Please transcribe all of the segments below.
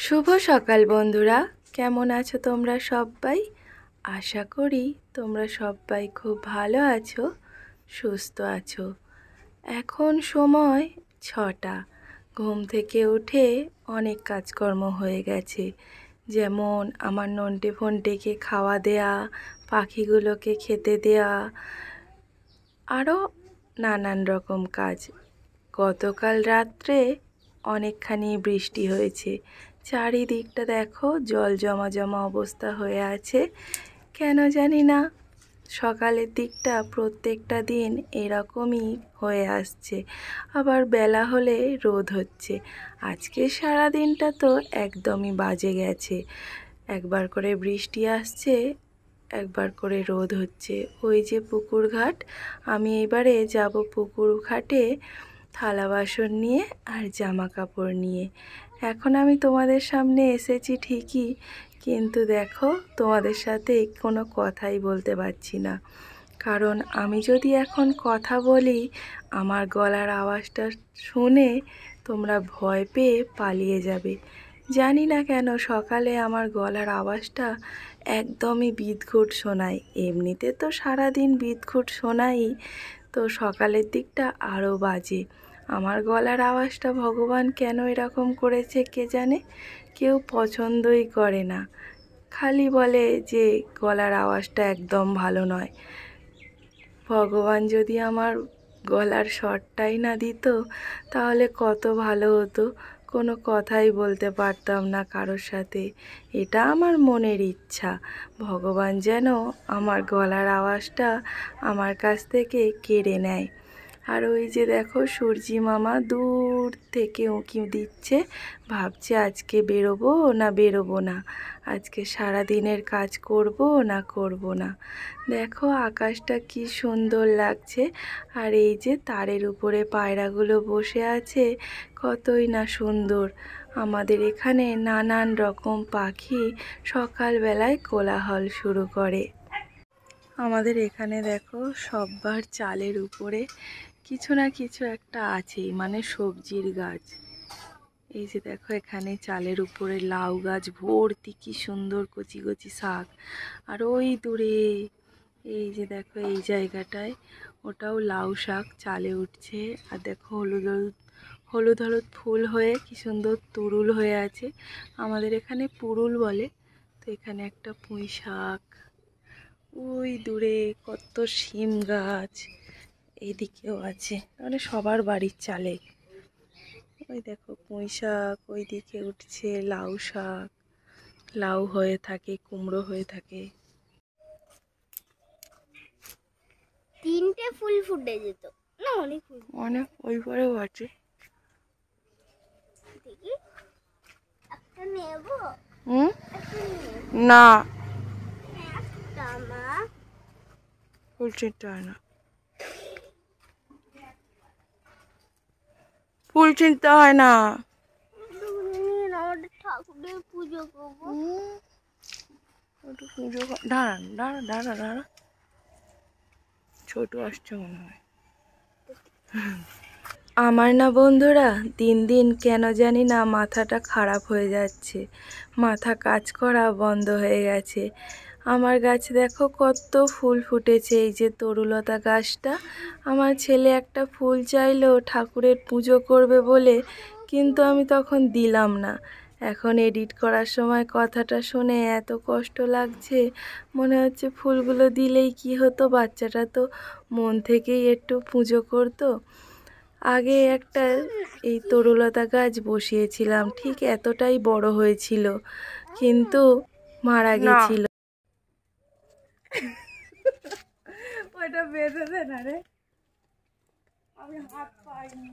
শুভ সকাল বন্ধুরা, কেমন আছো তোমরা সবাই? আশা করি তোমরা সবাই খুব ভালো আছো, সুস্থ আছো। এখন সময় 6টা। ঘুম থেকে উঠে অনেক কাজকর্ম হয়ে গেছে, যেমন আমার নন্টে ফন্টেকে খাওয়া দেয়া, পাখিগুলোকে খেতে দেয়া, আরও নানান রকম কাজ। গতকাল রাত্রে অনেকখানি বৃষ্টি হয়েছে, চারিদিকটা দেখো জল জমা জমা অবস্থা হয়ে আছে। কেন জানি না, সকালের দিকটা প্রত্যেকটা দিন এরকমই হয়ে আসছে, আবার বেলা হলে রোদ হচ্ছে। আজকে সারা দিনটা তো একদমই বাজে গেছে, একবার করে বৃষ্টি আসছে, একবার করে রোদ হচ্ছে। ওই যে পুকুর ঘাট, আমি এবারে যাব পুকুর ঘাটে থালা বাসন নিয়ে আর জামা কাপড় নিয়ে। এখন আমি তোমাদের সামনে এসেছি ঠিকই, কিন্তু দেখো তোমাদের সাথে কোনো কথাই বলতে পারছি না, কারণ আমি যদি এখন কথা বলি আমার গলার আওয়াজটা শুনে তোমরা ভয় পেয়ে পালিয়ে যাবে। জানি না কেন সকালে আমার গলার আওয়াজটা একদমই বিদঘুট শোনায়। এমনিতে তো সারাদিন বিদঘুট শোনাই, তো সকালের দিকটা আরও বাজে। আমার গলার আওয়াজটা ভগবান কেন এরকম করেছে কে জানে, কেউ পছন্দই করে না, খালি বলে যে গলার আওয়াজটা একদম ভালো নয়। ভগবান যদি আমার গলার স্বরটাই না দিত তাহলে কত ভালো হতো, কোনো কথাই বলতে পারতাম না কারোর সাথে। এটা আমার মনের ইচ্ছা, ভগবান যেন আমার গলার আওয়াজটা আমার কাছ থেকে কেড়ে নেয়। আর ওই যে দেখো সূর্যি মামা দূর থেকে উঁকি দিচ্ছে, ভাবছে আজকে বেরোবো না বেরোবো না, আজকে সারা দিনের কাজ করব না করব না। দেখো আকাশটা কি সুন্দর লাগছে, আর এই যে তারের উপরে পায়রাগুলো বসে আছে, কতই না সুন্দর। আমাদের এখানে নানান রকম পাখি সকালবেলায় কোলাহল শুরু করে। আমাদের এখানে দেখো সব্বার চালের উপরে কিছু না কিছু একটা আছেই, মানে সবজির গাছ। এই যে দেখো এখানে চালের উপরে লাউ গাছ ভর্তি, কি সুন্দর কচি কচি শাক। আর ওই দূরে এই যে দেখো এই জায়গাটায় ওটাও লাউ শাক চালে উঠছে। আর দেখো হলুদ হলুদ হলুদ হলুদ ফুল হয়ে কি সুন্দর তুরুল হয়ে আছে, আমাদের এখানে পুরুল বলে। তো এখানে একটা পুঁই শাক, ওই দূরে কত শিম গাছ, এইদিকেও আছে, মানে সবার বাড়ির চালে। ওই দেখো পুঁই শাক ওইদিকে উঠছে, লাউ শাক, লাউ হয়ে থাকে, কুমড়ো হয়ে থাকে। 3টে ফুল ফুটে যেত না, অনেক ফুল, অনেক ওই পরেও আছে। দেখি একটা নেব, না একটা মা ফুল চিনতে হয় না, ফুল চিনতে হয় না। আমাদের ঠাকুরের পুজো করবো। পুজো দাঁড়ান, দাঁড়া দাঁড়া দাঁড়া, ছোট আসছে মনে হয়। আমার না বন্ধুরা দিন দিন কেন জানি না মাথাটা খারাপ হয়ে যাচ্ছে, মাথা কাজ করা বন্ধ হয়ে গেছে। আমার গাছে দেখো কত ফুল ফুটেছে, এই যে তরুলতা গাছটা। আমার ছেলে একটা ফুল চাইলো ঠাকুরের পুজো করবে বলে, কিন্তু আমি তখন দিলাম না। এখন এডিট করার সময় কথাটা শুনে এত কষ্ট লাগছে, মনে হচ্ছে ফুলগুলো দিলেই কি হতো, বাচ্চাটা তো মন থেকেই একটু পুজো করতো। আগে একটা এই তরুলতা গাছ বসিয়েছিলাম, ঠিক এতটাই বড় হয়েছিল, কিন্তু মারা গেছিল। ওটা বেঁধে দে না রে, আমি হাত পাইনি।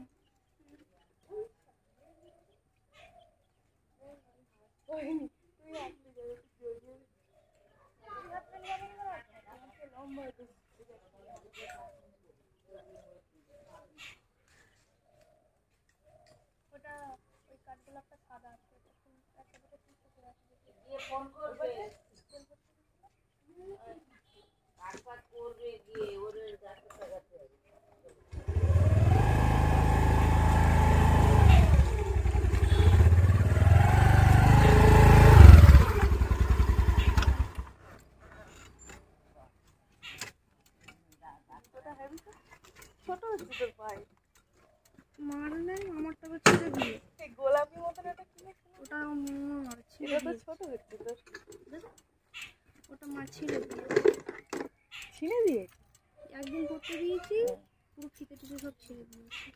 ওটা এটা তো ছোট দেখতে তো। ওটা মাছ ছিঁড়ে ছিঁড়ে দিয়ে একদিন করতে দিয়েছি, পুরো ফিতে টিতে সব ছিঁড়ে দিয়েছি।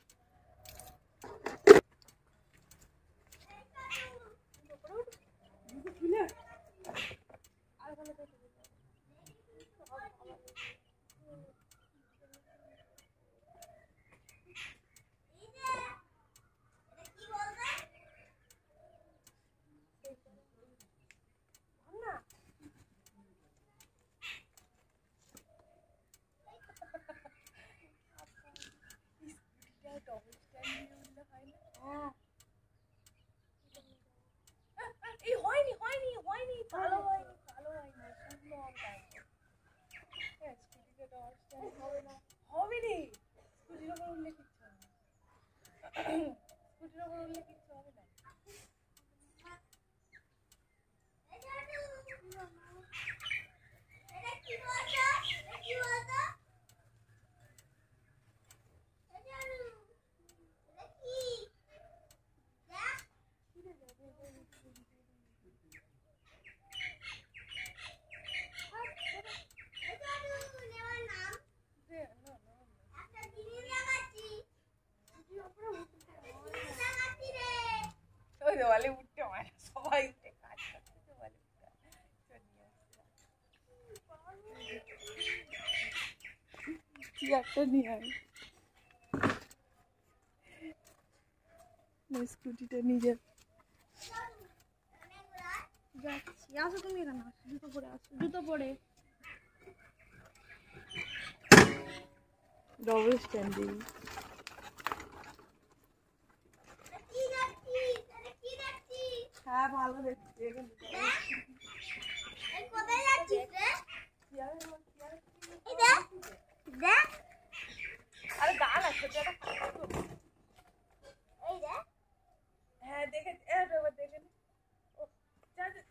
দেওয়ালে উঠতে হয় না, সবাই উঠে কাজ করতে দেওয়ালে চেয়ারটা নিয়ে আয়, স্কুটিটা নিয়ে যাবে। যাচ্ছি, আসো তুমি এখানে, আসো জুতো পরে, আসো জুতো পরে। Double standing. হ্যাঁ ভালো দেখছি। কোথায় যাচ্ছিস রে? এই দেখ দেখ, আরে গান আছে তো এটা। এই দেখ হ্যাঁ দেখে এবার দেখে নি। ও যা যা,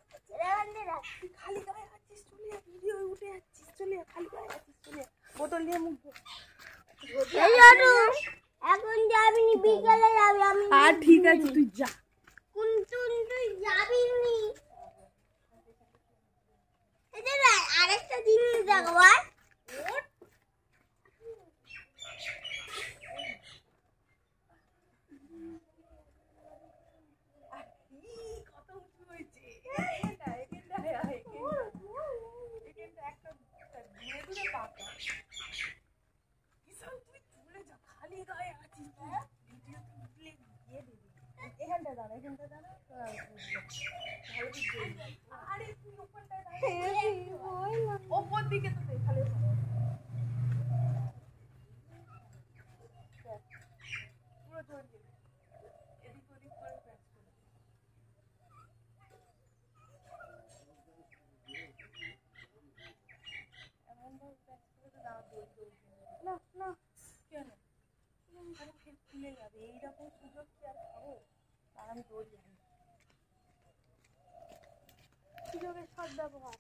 রেওয়ান্ডে দেখ। তুই খালি গায়ে আছিস, চলে যা, ভিডিও উঠে যাচ্ছিস, চলে যা, খালি গায়ে আছিস, চলে যা, বোতল নিয়ে মুখ ধো। এই লাডু, এখন যাবি নি, বিকালে যাবি। আমি আর ঠিক আছে তুই যা। কোন তুই যাবি নি? এই যে আরেকটা জিনিস দেখো ভাই। কত উঁচু হয়েছে এখানটা, এখানটায় আয়, এখানটা একটা দূরে দূরে পাকা। কিষান তুই চলে যা, খালি গায়ে আছিস, ভিডিওতে উঠলে দিয়ে দিবি। এখানটা দাঁড়া, এখানটা দাঁড়া, ভালো করে। আরে তুই ওপরটায় দাঁড়া, ওপর দিকে তো দেখালে হবে। পুরো জোর দিয়ে এদিক ওদিক করে প্যাচ করে। এমন ভাবে প্যাচ করে তো দাঁড়া দৌড় না না, কেন? আরে ফের খুলে যাবে, এইরকম সুযোগ কি আর পাবো? আর আমি দৌড় জানি না। সুযোগের সদ্ব্যবহার।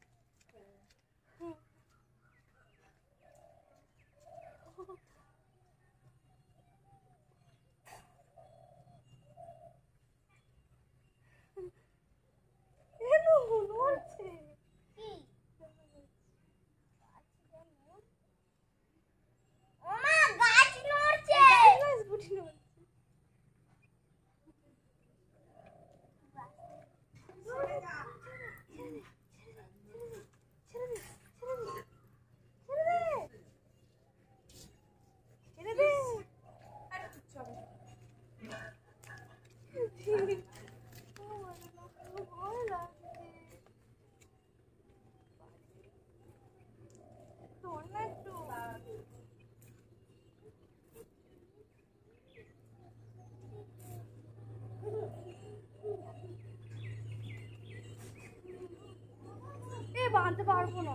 বাঁধতে পারবো না।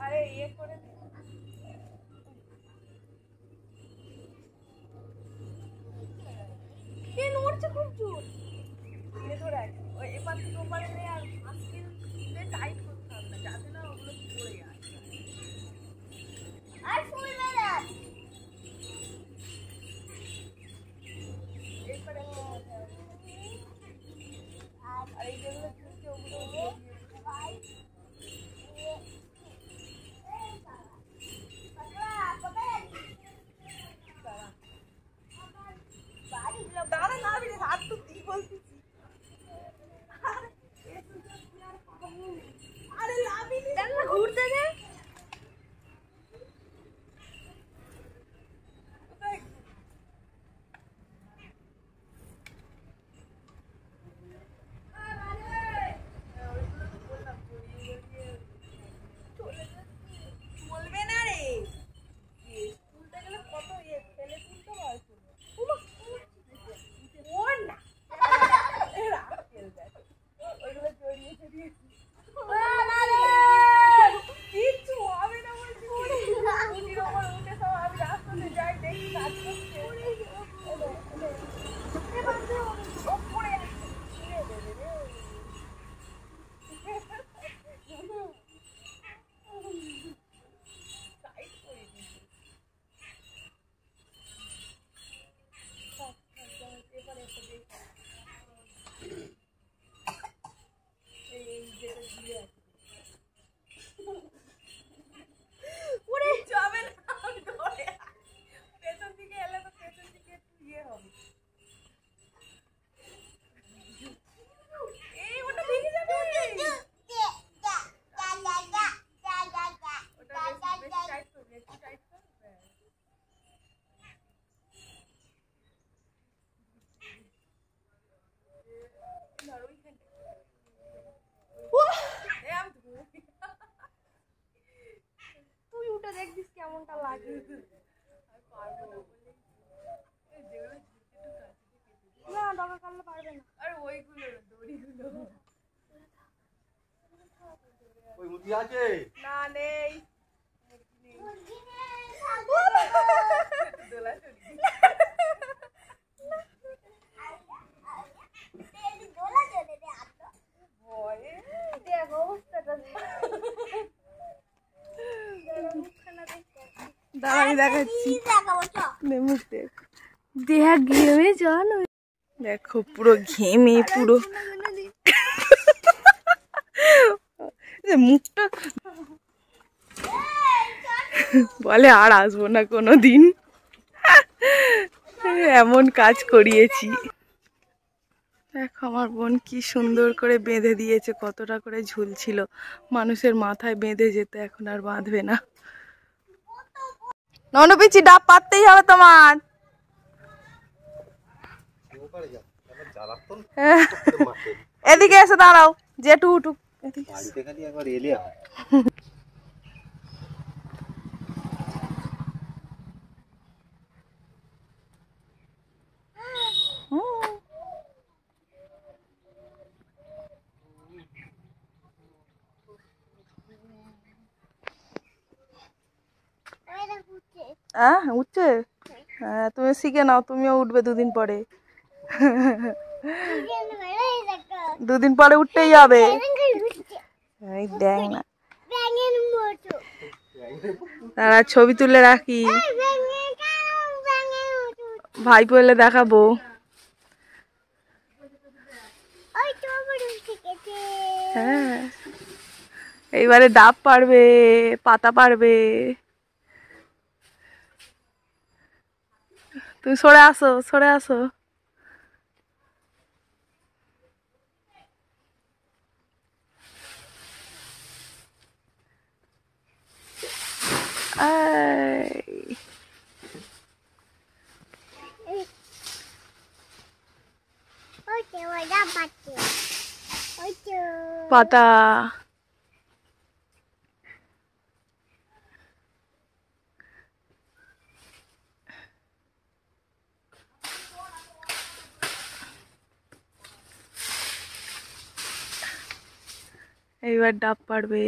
আরে ইয়ে করে দে। এ নড়ছে খুব জোর। ধীরে ধরে আছে, ওই এপার থেকে ওপারে নেই, আর আজকে টাইট করতে হবে না, যাতে না ওগুলো পড়ে যায়। আর ফুল বেড়াত এরপরে ঘন্টা লাগে। না ডগা কাটলে পারবে না। আর ওইগুলো দড়িগুলো ওই মুরগি আছে না নেই। দাঁড়া আমি দেখাচ্ছি। মুখ দেখ, দেখ ঘেমে জল দেখো পুরো ঘেমে পুরো মুখটা বলে আর আসবো না কোনোদিন, এমন কাজ করিয়েছি। দেখো আমার বোন কি সুন্দর করে বেঁধে দিয়েছে, কতটা করে ঝুলছিল, মানুষের মাথায় বেঁধে যেত, এখন আর বাঁধবে না। ননপিচি ডাব পাততেই হবে তোমার। এদিকে এসে দাঁড়াও, জেঠু উঠুক। বাড়িতে খালি একবার এলে হয়। উঠছে? হ্যাঁ তুমি শিখে নাও, তুমিও উঠবে দুদিন পরে। দুদিন পরে উঠতেই হবে। এই দেখ না, তারা ছবি তুলে রাখি, ভাই পড়লে দেখাবো। হ্যাঁ এইবারে ডাব পারবে, পাতা পারবে। তুমি সরে আসো, সরে আসো। পাতা এইবার ডাব পারবে।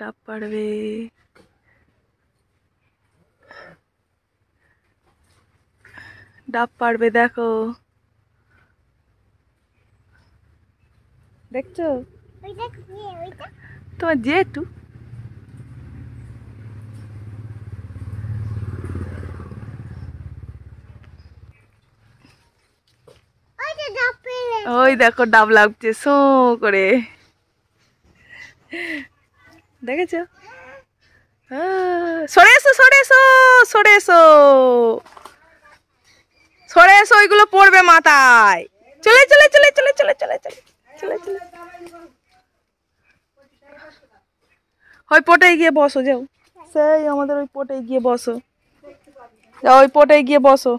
ডাব পারবে। ডাব পারবে, দেখো দেখছো তোমার জেঠু। ওই দেখো ডাব লাগছে সো করে, দেখেছো? সরে এসো, সরে এসো, সরে এসো, সরে এসো, ওইগুলো পড়বে মাথায়। চলে চলে চলে চলে চলে চলে চলে চলে চলে ওই পোটে গিয়ে বসো, যাও সেই আমাদের ওই পোটে গিয়ে বসো, যাও ওই পোটে গিয়ে বসো।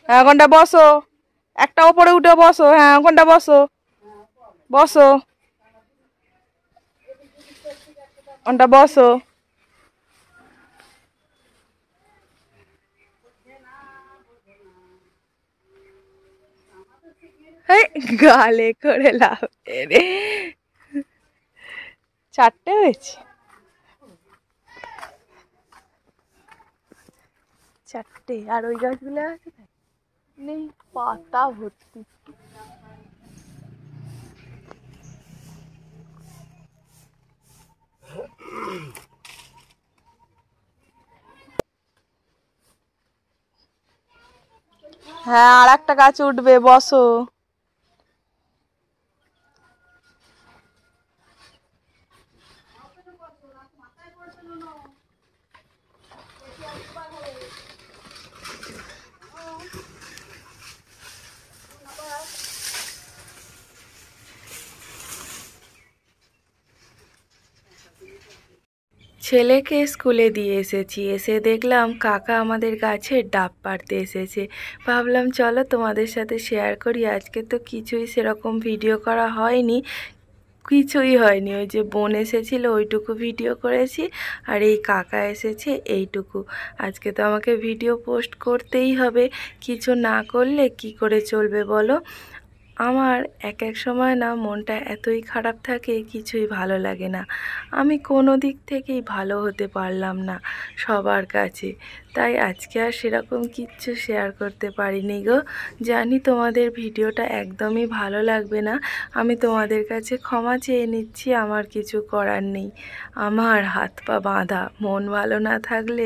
হ্যাঁ ওখানটা বসো, একটা ওপরে উঠে বসো। হ্যাঁ ওখানটা বসো, বসো ওখানটা বসো। গালে করে লাভ রে, চারটে হয়েছে, চারটে। আর ওই গাছগুলো আছে নেই, পাতা ভর্তি। হ্যাঁ আর একটা গাছ উঠবে, বসো। ছেলেকে স্কুলে দিয়ে এসেছি, এসে দেখলাম কাকা আমাদের গাছের ডাব পাড়তে এসেছে। ভাবলাম চলো তোমাদের সাথে শেয়ার করি। আজকে তো কিছুই সেরকম ভিডিও করা হয়নি, কিছুই হয়নি। ওই যে বোন এসেছিল ওইটুকু ভিডিও করেছি, আর এই কাকা এসেছে এইটুকু। আজকে তো আমাকে ভিডিও পোস্ট করতেই হবে, কিছু না করলে কি করে চলবে বলো। আমার এক এক সময় না মনটা এতই খারাপ থাকে, কিছুই ভালো লাগে না। আমি কোনো দিক থেকেই ভালো হতে পারলাম না সবার কাছে, তাই আজকে আর সেরকম কিচ্ছু শেয়ার করতে পারিনি গো। জানি তোমাদের ভিডিওটা একদমই ভালো লাগবে না, আমি তোমাদের কাছে ক্ষমা চেয়ে নিচ্ছি, আমার কিছু করার নেই। আমার হাত পা বাঁধা, মন ভালো না থাকলে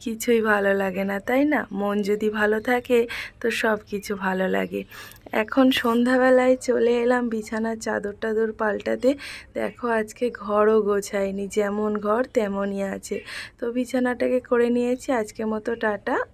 কিছুই ভালো লাগে না, তাই না? মন যদি ভালো থাকে তো সব কিছু ভালো লাগে। এখন সন্ধ্যাবেলায় চলে এলাম বিছানার চাদর টাদর পাল্টাতে। দেখো আজকে ঘরও গোছায়নি, যেমন ঘর তেমনই আছে। তো বিছানাটাকে করে নিয়েছি। আজকে মতো টাটা।